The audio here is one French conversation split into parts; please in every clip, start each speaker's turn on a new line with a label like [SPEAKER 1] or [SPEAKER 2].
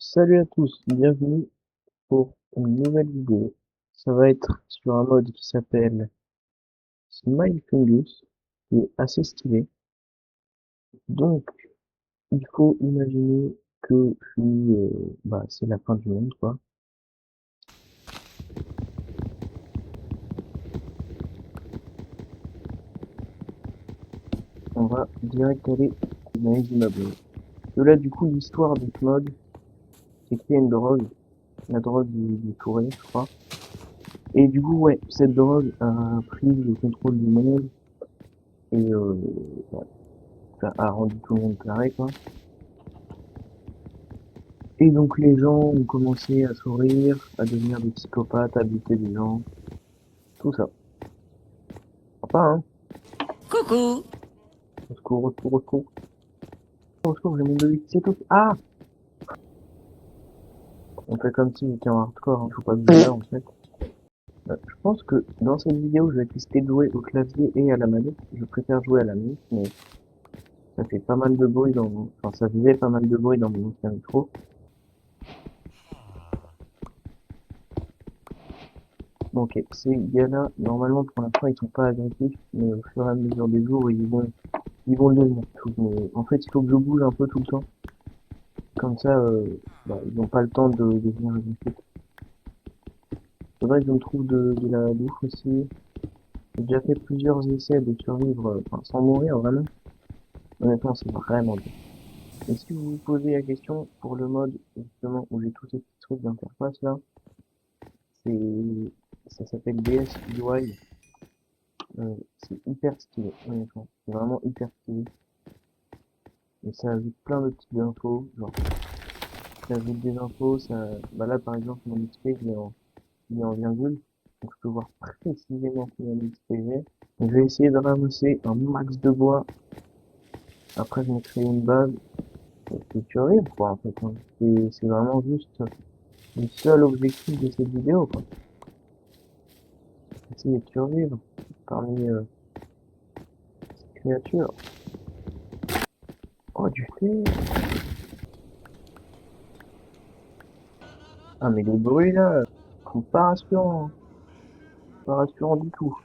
[SPEAKER 1] Salut à tous, bienvenue pour une nouvelle vidéo. Ça va être sur un mode qui s'appelle Smile Fungus, qui est assez stylé. Donc, il faut imaginer que c'est la fin du monde, quoi. On va direct aller dans les immeubles. Et là, du coup, l'histoire de ce mode, c'est qu'il y a une drogue, la drogue du touré, je crois. Et du coup, ouais, cette drogue a pris le contrôle du monde et ouais, ça a rendu tout le monde taré, quoi. Et donc les gens ont commencé à sourire, à devenir des psychopathes, à buter des gens, tout ça. Sympa, hein?
[SPEAKER 2] Coucou.
[SPEAKER 1] Au secours, au secours, au secours. Au secours, j'ai mon bébé qui s'étouffe. Ah! On fait comme si j'étais en hardcore, hein. Faut pas que je meure, en fait. Je pense que dans cette vidéo, je vais tester de jouer au clavier et à la manette. Je préfère jouer à la manette, mais ça fait pas mal de bruit dans mon... Enfin, ça faisait pas mal de bruit dans mon ancien micro. Bon, ok, ces gars-là, normalement, pour l'instant, ils sont pas agressifs, mais au fur et à mesure des jours, ils vont le devenir. Mais en fait, il faut que je bouge un peu tout le temps. Comme ça, ils n'ont pas le temps de venir agressifs. Faudrait que je me trouve de la bouffe aussi. J'ai déjà fait plusieurs essais de survivre, enfin, sans mourir, vraiment. Honnêtement, c'est vraiment bien. Et si vous vous posez la question, pour le mode, justement, où j'ai tous ces petits trucs d'interface, là, c'est, ça s'appelle DSUI. C'est hyper stylé, honnêtement. C'est vraiment hyper stylé. Et ça ajoute plein de petites infos, genre, ça ajoute des infos, là, par exemple, mon XP, il est en virgule. Donc, je peux voir précisément combien d'XP j'ai. Donc, je vais essayer de ramasser un max de bois. Après, je me crée une base. C'est survivre, quoi, en fait, hein. C'est vraiment juste le seul objectif de cette vidéo, quoi. Essayer de survivre parmi ces créatures. Oh, du fait. Ah, mais les bruits, là, sont pas rassurants, hein. Pas rassurants du tout.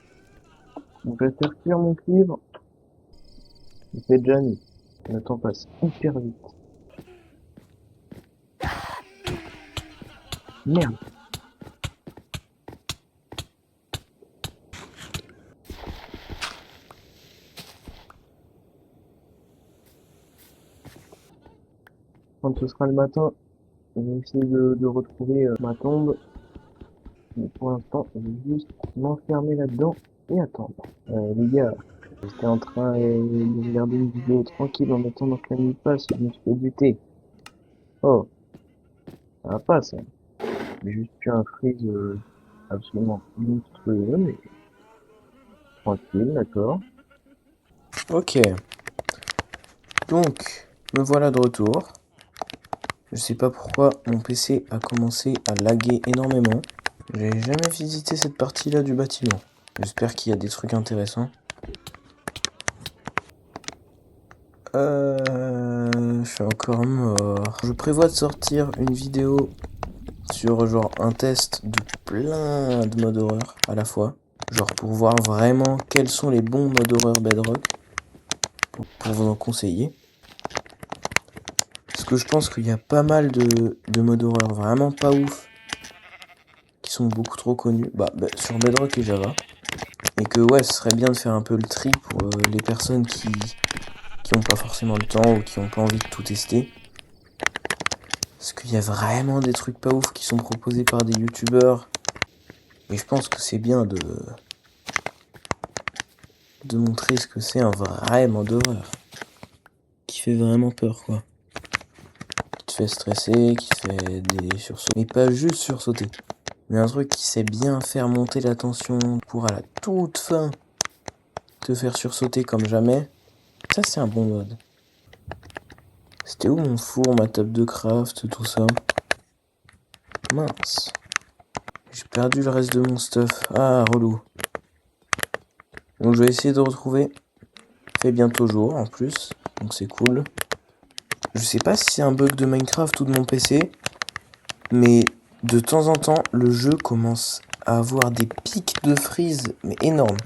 [SPEAKER 1] Donc, je vais faire cuire mon cuivre. Il fait déjà nuit. Le temps passe hyper vite. Merde. Quand ce sera le matin, je vais essayer de retrouver ma tombe. Mais pour l'instant, je vais juste m'enfermer là-dedans et attendre. Les gars, j'étais en train de regarder une vidéo tranquille en attendant que la nuit passe et je me suis fait buter. Oh, ça va pas ça. J'ai juste eu un freeze absolument monstrueux, mais tranquille, d'accord.
[SPEAKER 3] Ok, donc me voilà de retour. Je sais pas pourquoi mon PC a commencé à laguer énormément. J'ai jamais visité cette partie-là du bâtiment. J'espère qu'il y a des trucs intéressants. Je suis encore mort. Je prévois de sortir une vidéo sur genre un test de plein de modes horreur à la fois. Genre pour voir vraiment quels sont les bons modes horreur Bedrock. Pour vous en conseiller. Parce que je pense qu'il y a pas mal de modes horreur vraiment pas ouf qui sont beaucoup trop connus sur Bedrock et Java. Et que ouais, ce serait bien de faire un peu le tri pour les personnes qui ont pas forcément le temps ou qui ont pas envie de tout tester. Parce qu'il y a vraiment des trucs pas ouf qui sont proposés par des youtubeurs. Et je pense que c'est bien de montrer ce que c'est un vrai mode horreur. Qui fait vraiment peur, quoi. Qui te fait stresser, qui te fait des sursauts. Mais pas juste sursauter. Mais un truc qui sait bien faire monter la tension pour à la toute fin te faire sursauter comme jamais. Ça, c'est un bon mode. C'était où mon four, ma table de craft, tout ça? Mince. J'ai perdu le reste de mon stuff. Ah, relou. Donc je vais essayer de retrouver. Il fait bientôt jour en plus. Donc c'est cool. Je sais pas si c'est un bug de Minecraft ou de mon PC. Mais de temps en temps, le jeu commence à avoir des pics de freeze, mais énormes.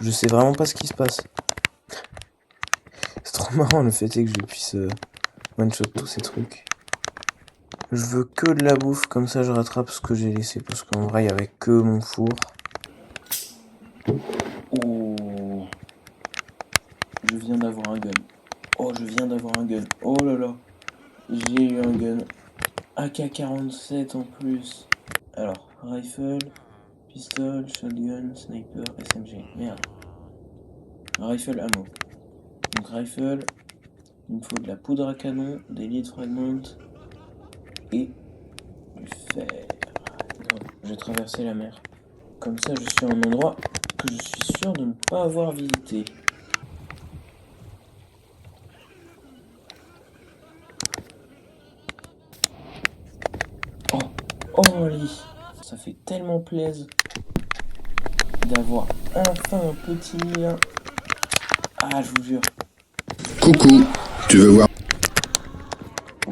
[SPEAKER 3] Je sais vraiment pas ce qui se passe. C'est trop marrant le fait est que je puisse one-shot tous ces trucs. Je veux que de la bouffe, comme ça je rattrape ce que j'ai laissé, parce qu'en vrai, il y avait que mon four. Oh, je viens d'avoir un gun. Oh, je viens d'avoir un gun. Oh là là, j'ai eu un gun. AK-47 en plus. Alors, rifle, pistol, shotgun, sniper, SMG. Merde. Rifle ammo. Donc rifle, il me faut de la poudre à canon, des lead fragments et du fer. Je vais traverser la mer. Comme ça, je suis à un endroit que je suis sûr de ne pas avoir visité. Oh, oh lit. Ça fait tellement plaisir d'avoir enfin un petit lien. Ah, je vous jure.
[SPEAKER 2] Coucou, tu veux voir?
[SPEAKER 3] Oh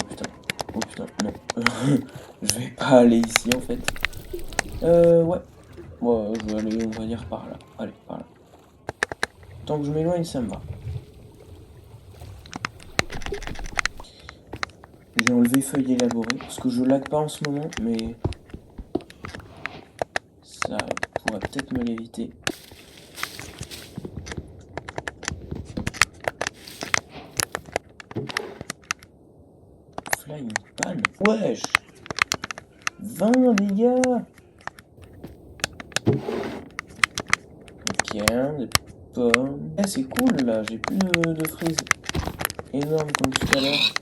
[SPEAKER 3] putain, non. Je vais pas aller ici en fait. Ouais. Bon, je vais aller, on va dire par là. Allez, par là. Tant que je m'éloigne, ça me va. J'ai enlevé feuille élaborée, parce que je lag pas en ce moment, mais ça pourrait peut-être me l'éviter. Flying pan. Wesh, 20 les gars. Ok, des pommes. Eh, c'est cool là, j'ai plus de frises énormes comme tout à l'heure.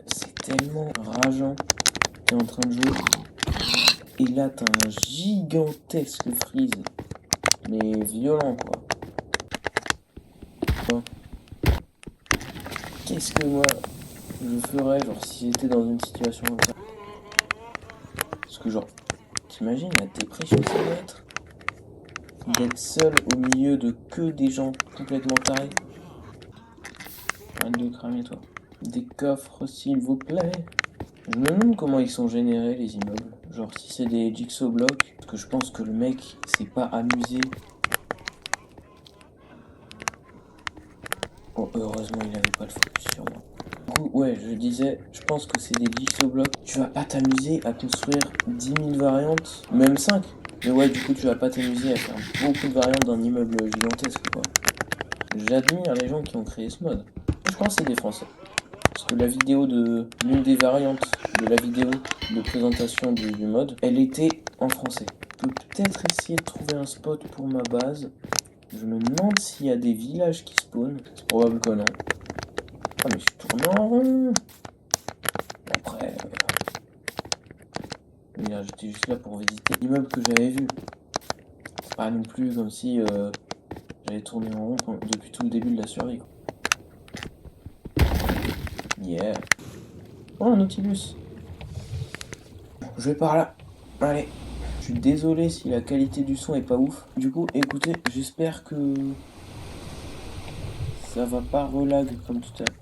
[SPEAKER 3] C'est tellement rageant. T'es en train de jouer. Et là, t'as un gigantesque freeze. Mais violent quoi. Bon. Qu'est-ce que moi je ferais genre si j'étais dans une situation comme ça? Parce que genre, t'imagines la dépression que ça doit être? D'être seul au milieu de que des gens complètement tarés. Arrête de cramer toi. Des coffres s'il vous plaît. Je me demande comment ils sont générés les immeubles. Genre si c'est des jigsaw blocks. Parce que je pense que le mec s'est pas amusé. Oh heureusement il avait pas le focus sur moi. Du coup ouais je disais, je pense que c'est des jigsaw blocks. Tu vas pas t'amuser à construire 10 000 variantes, même 5. Mais ouais du coup tu vas pas t'amuser à faire beaucoup de variantes d'un immeuble gigantesque quoi. J'admire les gens qui ont créé ce mode. Je crois que c'est des Français. Parce que la vidéo de l'une des variantes de la vidéo de présentation du mode, elle était en français. Je peux peut-être essayer de trouver un spot pour ma base. Je me demande s'il y a des villages qui spawnent. C'est probable que non. Ah mais je suis tourné en rond. Après, j'étais juste là pour visiter l'immeuble que j'avais vu. C'est pas non plus comme si j'avais tourné en rond depuis tout le début de la survie. Quoi. Yeah. Oh, un Nautilus. Je vais par là. Allez. Je suis désolé si la qualité du son est pas ouf. Du coup, écoutez, j'espère que ça va pas relag comme tout à l'heure.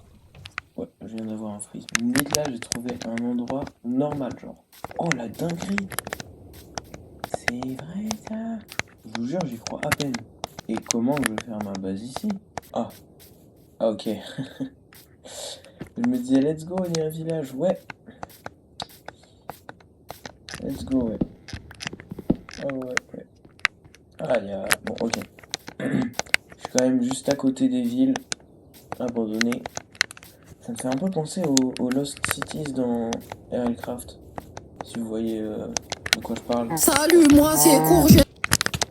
[SPEAKER 3] Ouais, je viens d'avoir un freeze. Mais là, j'ai trouvé un endroit normal, genre. Oh, la dinguerie. C'est vrai, ça. Je vous jure, j'y crois à peine. Et comment je vais faire ma base ici? Ah. Ah, ok. Je me disais, let's go, il y a un village. Ouais. Let's go, ouais. Ah, ouais, ouais. Ah, il y a... Bon, ok. Je suis quand même juste à côté des villes abandonnées. Ça me fait un peu penser aux Lost Cities dans RLCraft. Si vous voyez de quoi je parle.
[SPEAKER 4] Salut, moi c'est Courgette.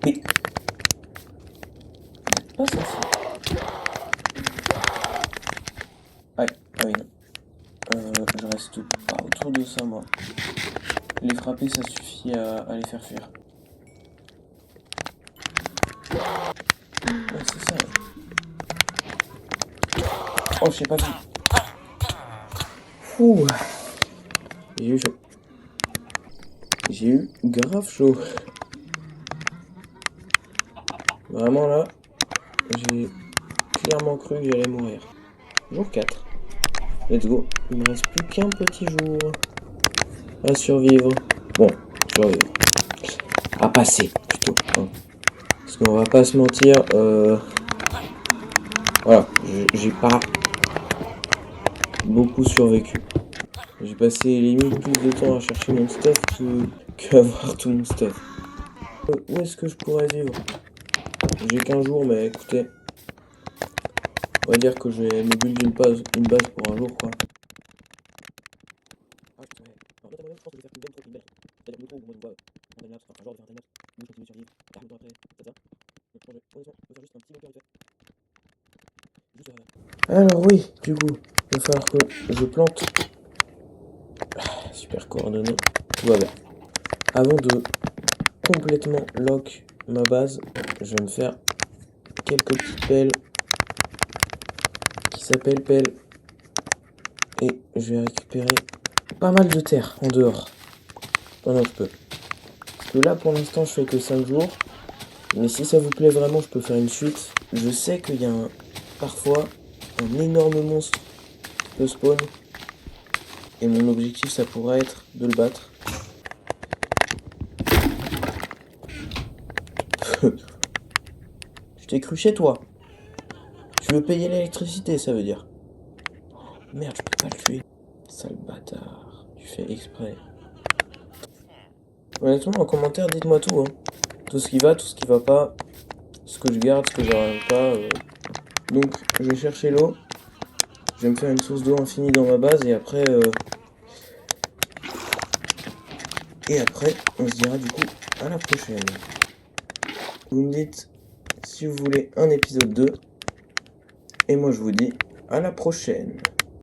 [SPEAKER 3] Mais... Pas ça. Aïe, ah oui, non. Je reste pas autour de ça, moi. Les frapper, ça suffit à les faire fuir. Ouais, c'est ça. Oh, je sais pas vu. Ouh. J'ai eu chaud. J'ai eu grave chaud. Vraiment là, j'ai clairement cru que j'allais mourir. Jour 4. Let's go. Il me reste plus qu'un petit jour à survivre. Bon, survivre. À passer, plutôt. Hein. Parce qu'on va pas se mentir, voilà, j'ai pas beaucoup survécu. J'ai passé limite plus de temps à chercher mon stuff que avoir tout mon stuff. Où est-ce que je pourrais vivre? J'ai qu'un jour, mais écoutez, on va dire que je vais me build une base pour un jour, quoi. Alors oui, du coup, il va falloir que je plante. Super coordonnées, tout va bien. Avant de complètement lock ma base, je vais me faire quelques petites pelles qui s'appellent pelles. Et je vais récupérer pas mal de terre en dehors. Pendant que je peux. Parce que là, pour l'instant, je fais que 5 jours. Mais si ça vous plaît vraiment, je peux faire une suite. Je sais qu'il y a parfois un énorme monstre qui peut spawn. Et mon objectif, ça pourrait être de le battre. Je t'ai cru chez toi. Tu veux payer l'électricité, ça veut dire. Merde, je peux pas le tuer. Sale bâtard. Tu fais exprès. Honnêtement, en commentaire, dites-moi tout. Hein. Tout ce qui va, tout ce qui va pas. Ce que je garde, ce que je garde pas. Donc, je vais chercher l'eau. Je vais me faire une source d'eau infinie dans ma base. Et après, on se dira du coup à la prochaine. Vous me dites si vous voulez un épisode 2. Et moi, je vous dis à la prochaine.